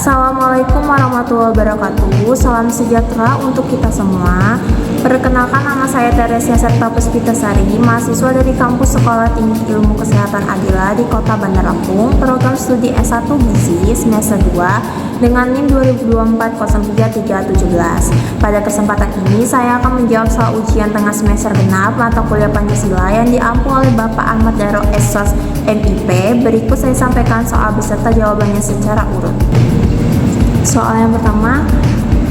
Assalamualaikum warahmatullahi wabarakatuh. Salam sejahtera untuk kita semua. Perkenalkan, nama saya Teresia Serta Puspitasari, mahasiswa dari Kampus Sekolah Tinggi Ilmu Kesehatan Adila di Kota Bandar Lampung, program studi S1 Gizi semester 2 dengan NIM 2024-03317. Pada kesempatan ini saya akan menjawab soal ujian tengah semester genap mata kuliah Pancasila yang diampu oleh Bapak Ahmad Daro SOS MIP. Berikut saya sampaikan soal beserta jawabannya secara urut. Soal yang pertama,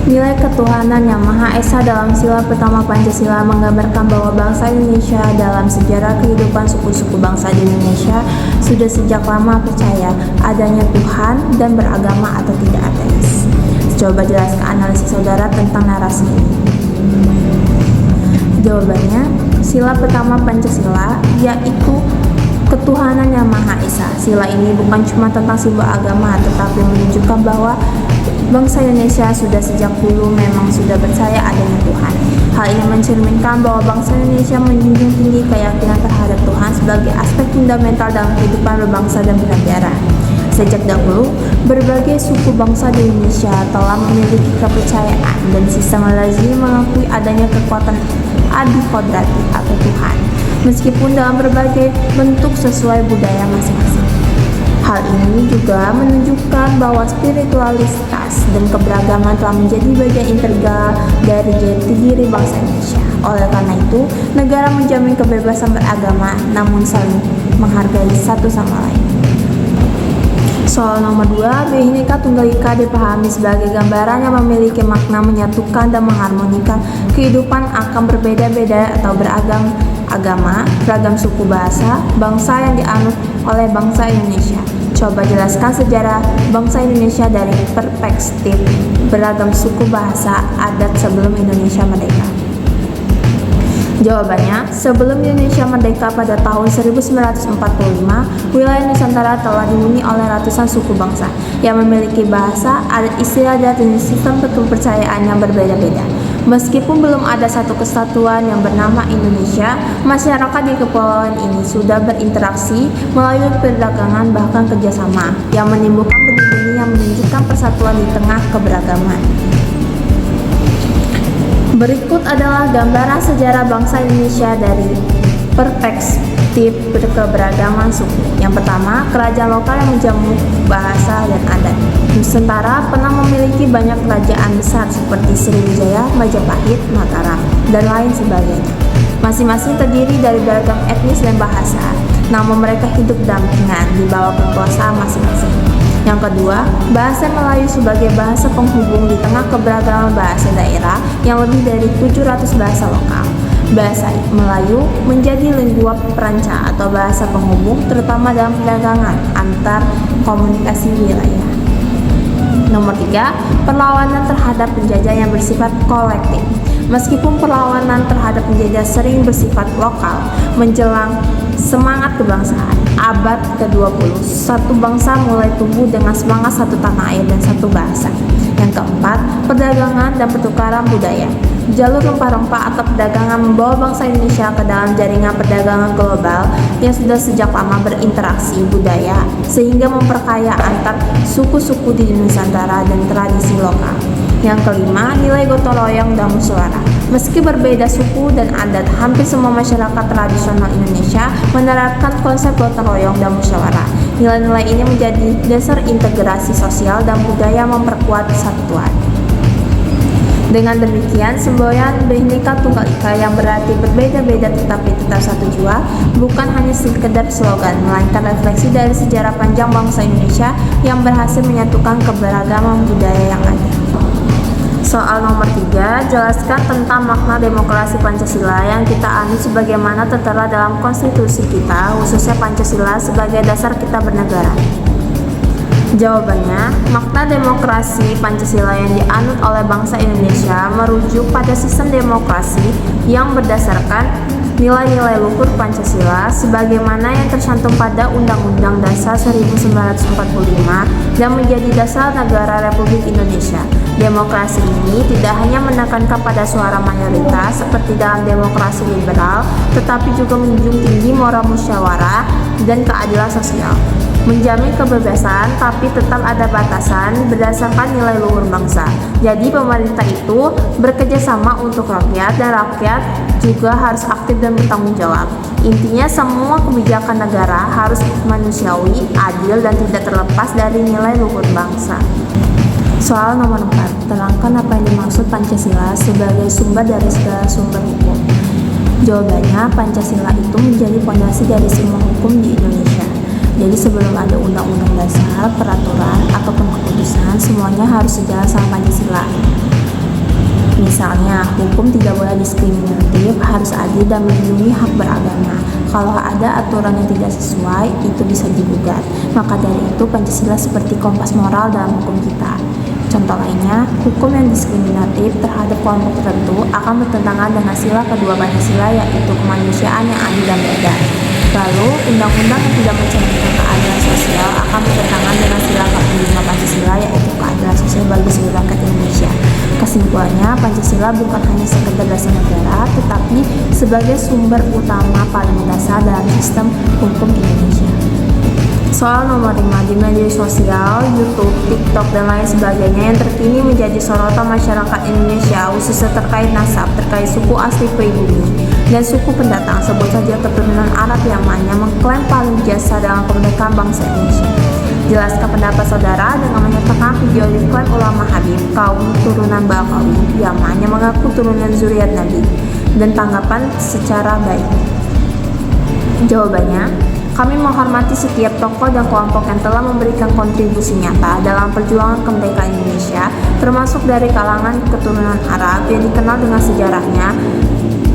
nilai ketuhanan yang Maha Esa dalam sila pertama Pancasila menggambarkan bahwa bangsa Indonesia dalam sejarah kehidupan suku-suku bangsa di Indonesia sudah sejak lama percaya adanya Tuhan dan beragama atau tidak ateis. Coba jelaskan analisis saudara tentang narasi ini. Jawabannya, sila pertama Pancasila yaitu ketuhanan yang Maha Esa. Sila ini bukan cuma tentang sebuah agama, tetapi menunjukkan bahwa bangsa Indonesia sudah sejak dulu memang sudah percaya adanya Tuhan. Hal ini mencerminkan bahwa bangsa Indonesia menjunjung tinggi keyakinan terhadap Tuhan sebagai aspek fundamental dalam kehidupan berbangsa dan bernegara. Sejak dahulu, berbagai suku bangsa di Indonesia telah memiliki kepercayaan dan sistem lazim mengakui adanya kekuatan adi kodrati atau Tuhan, meskipun dalam berbagai bentuk sesuai budaya masing-masing. Hal ini juga menunjukkan bahwa spiritualitas dan keberagaman telah menjadi bagian integral dari jati diri bangsa Indonesia. Oleh karena itu, negara menjamin kebebasan beragama namun saling menghargai satu sama lain. Soal nomor 2, Bhinneka Tunggal Ika dipahami sebagai gambaran yang memiliki makna menyatukan dan mengharmonikan kehidupan akan berbeda-beda atau beragam agama, beragam suku bahasa, bangsa yang dianut oleh bangsa Indonesia. Coba jelaskan sejarah bangsa Indonesia dari perspektif beragam suku bahasa adat sebelum Indonesia merdeka. Jawabannya, sebelum Indonesia merdeka pada tahun 1945, wilayah Nusantara telah dihuni oleh ratusan suku bangsa yang memiliki bahasa, adat istiadat, dan sistem kepercayaan yang berbeda-beda. Meskipun belum ada satu kesatuan yang bernama Indonesia, masyarakat di kepulauan ini sudah berinteraksi melalui perdagangan bahkan kerjasama yang menimbulkan benih-benih yang menunjukkan persatuan di tengah keberagaman. Berikut adalah gambaran sejarah bangsa Indonesia dari perspektif keberagaman suku. Yang pertama, kerajaan lokal yang menjamu bahasa dan adat. Nusantara pernah memiliki banyak kerajaan besar seperti Sriwijaya, Majapahit, Mataram, dan lain sebagainya. Masing-masing terdiri dari beragam etnis dan bahasa, namun mereka hidup dampingan di bawah kekuasaan masing-masing. Yang kedua, bahasa Melayu sebagai bahasa penghubung di tengah keberagaman bahasa daerah yang lebih dari 700 bahasa lokal. Bahasa Melayu menjadi lingua franca atau bahasa penghubung terutama dalam perdagangan antar komunikasi wilayah. Nomor 3, perlawanan terhadap penjajah yang bersifat kolektif. Meskipun perlawanan terhadap penjajah sering bersifat lokal, menjelang semangat kebangsaan abad ke-20, satu bangsa mulai tumbuh dengan semangat satu tanah air dan satu bahasa. Yang keempat, perdagangan dan pertukaran budaya. Jalur rempah-rempah atau perdagangan membawa bangsa Indonesia ke dalam jaringan perdagangan global yang sudah sejak lama berinteraksi budaya sehingga memperkaya antar suku-suku di Nusantara dan tradisi lokal. Yang kelima, nilai gotong royong dan musyawarah. Meski berbeda suku dan adat, hampir semua masyarakat tradisional Indonesia menerapkan konsep gotong royong dan musyawarah. Nilai-nilai ini menjadi dasar integrasi sosial dan budaya memperkuat persatuan. Dengan demikian, semboyan Bhinneka Tunggal Ika yang berarti berbeda-beda tetapi tetap satu jua bukan hanya sekedar slogan, melainkan refleksi dari sejarah panjang bangsa Indonesia yang berhasil menyatukan keberagaman budaya yang ada. Soal nomor 3, jelaskan tentang makna demokrasi Pancasila yang kita anut sebagaimana tertera dalam konstitusi kita, khususnya Pancasila sebagai dasar kita bernegara. Jawabannya, makna demokrasi Pancasila yang dianut oleh bangsa Indonesia merujuk pada sistem demokrasi yang berdasarkan nilai-nilai luhur Pancasila sebagaimana yang tercantum pada Undang-Undang Dasar 1945 dan menjadi dasar negara Republik Indonesia. Demokrasi ini tidak hanya menekankan pada suara mayoritas seperti dalam demokrasi liberal, tetapi juga menjunjung tinggi moral musyawarah dan keadilan sosial. Menjamin kebebasan tapi tetap ada batasan berdasarkan nilai luhur bangsa. Jadi pemerintah itu bekerja sama untuk rakyat dan rakyat juga harus aktif dan bertanggung jawab. Intinya semua kebijakan negara harus manusiawi, adil dan tidak terlepas dari nilai luhur bangsa. Soal nomor 4, terangkan apa yang dimaksud Pancasila sebagai sumber dari segala sumber hukum. Jawabannya, Pancasila itu menjadi fondasi dari semua hukum di Indonesia. Jadi sebelum ada undang-undang dasar, peraturan, ataupun keputusan, semuanya harus sejalan sama Pancasila. Misalnya, hukum tidak boleh diskriminatif, harus adil dan melindungi hak beragama. Kalau ada aturan yang tidak sesuai, itu bisa digugat. Maka dari itu, Pancasila seperti kompas moral dalam hukum kita. Contoh lainnya, hukum yang diskriminatif terhadap kelompok tertentu akan bertentangan dengan sila kedua Pancasila, yaitu kemanusiaan yang adil dan beradab. Lalu, undang-undang yang tidak mencerminkan keadilan sosial akan bertentangan dengan sila kelima Pancasila, yaitu keadilan sosial bagi seluruh rakyat Indonesia. Kesimpulannya, Pancasila bukan hanya sekedar dasar negara, tetapi sebagai sumber utama paling dasar dalam sistem hukum Indonesia. Soal nomor 5, di media sosial, YouTube, TikTok, dan lain sebagainya yang terkini menjadi sorotan masyarakat Indonesia, khususnya terkait nasab, terkait suku asli pribumi, dan suku pendatang, sebut saja keturunan Arab Yaman yang mengklaim paling jasa dalam kemerdekaan bangsa Indonesia. Jelaskan pendapat saudara dengan menyertakan video diklaim ulama Habib, kaum turunan Bakawi, Yaman yang mengaku turunan zuriat Nabi, dan tanggapan secara baik. Jawabannya, kami menghormati setiap tokoh dan kelompok yang telah memberikan kontribusi nyata dalam perjuangan kemerdekaan Indonesia, termasuk dari kalangan keturunan Arab yang dikenal dengan sejarahnya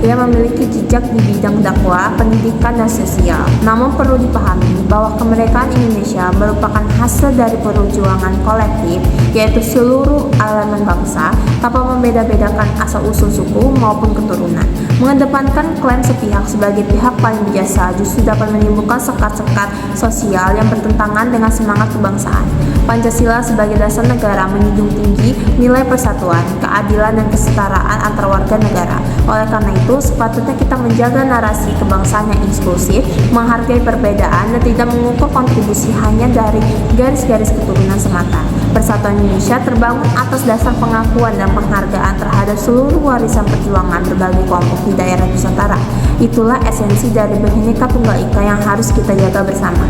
yang memiliki jejak di bidang dakwah, pendidikan, dan sosial. Namun perlu dipahami bahwa kemerdekaan Indonesia merupakan hasil dari perjuangan kolektif, yaitu seluruh elemen bangsa, tanpa membeda-bedakan asal-usul suku maupun keturunan. Mengedepankan klaim sepihak sebagai pihak paling berjasa justru dapat menimbulkan sekat-sekat sosial yang bertentangan dengan semangat kebangsaan. Pancasila sebagai dasar negara menjunjung tinggi nilai persatuan, keadilan, dan kesetaraan antar warga negara. Oleh karena itu, sepatutnya kita menjaga narasi kebangsaan yang inklusif, menghargai perbedaan, dan tidak mengukur kontribusi hanya dari garis-garis keturunan semata. Persatuan Indonesia terbangun atas dasar pengakuan dan penghargaan terhadap seluruh warisan perjuangan berbagai kelompok di daerah Nusantara. Itulah esensi dari Bhinneka Tunggal Ika yang harus kita jaga bersama.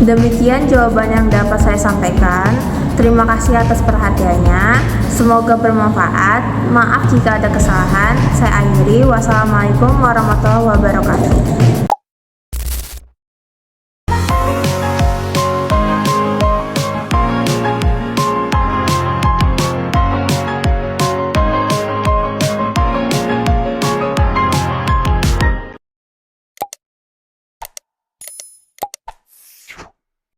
Demikian jawaban yang dapat saya sampaikan. Terima kasih atas perhatiannya. Semoga bermanfaat. Maaf jika ada kesalahan. Saya akhiri. Wassalamualaikum warahmatullahi wabarakatuh.